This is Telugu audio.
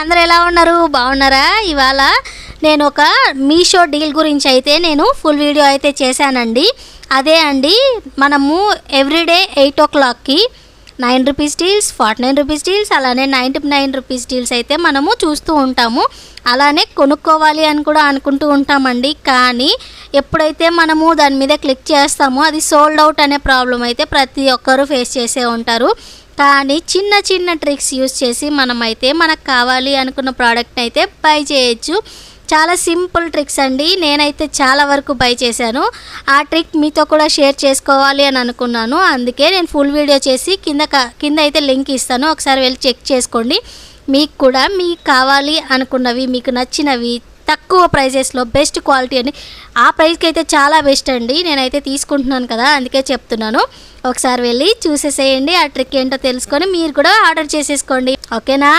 అందరూ ఎలా ఉన్నారు? బాగున్నారా? ఇవాళ నేను ఒక మీషో డీల్ గురించి అయితే నేను ఫుల్ వీడియో అయితే చేశానండి. అదే అండి, మనము everyday 8 o'clockకి 9 rupees deals, 49 rupees deals, అలానే 99 రూపీస్ డీల్స్ అయితే మనము చూస్తూ ఉంటాము. అలానే కొనుక్కోవాలి అని కూడా అనుకుంటూ ఉంటామండి. కానీ ఎప్పుడైతే మనము దాని మీద క్లిక్ చేస్తామో అది సోల్డ్ అవుట్ అనే ప్రాబ్లం అయితే ప్రతి ఒక్కరూ ఫేస్ చేసే ఉంటారు. కానీ చిన్న చిన్న ట్రిక్స్ యూస్ చేసి మనమైతే మనకు కావాలి అనుకున్న ప్రోడక్ట్ని అయితే బై చేయొచ్చు. చాలా సింపుల్ ట్రిక్స్ అండి. నేనైతే చాలా వరకు బై చేశాను. ఆ ట్రిక్ మీతో కూడా షేర్ చేసుకోవాలి అని అనుకున్నాను. అందుకే నేను ఫుల్ వీడియో చేసి కింద అయితే లింక్ ఇస్తాను, ఒకసారి వెళ్ళి చెక్ చేసుకోండి. మీకు కూడా మీకు కావాలి అనుకున్నవి, మీకు నచ్చినవి తక్కువ ప్రైజెస్లో బెస్ట్ క్వాలిటీ అని, ఆ ప్రైస్కి అయితే చాలా బెస్ట్ అండి. నేనైతే తీసుకుంటున్నాను కదా, అందుకే చెప్తున్నాను. ఒకసారి వెళ్ళి చూసేసేయండి. ఆ ట్రిక్ ఏంటో తెలుసుకొని మీరు కూడా ఆర్డర్ చేసేసుకోండి. ఓకేనా?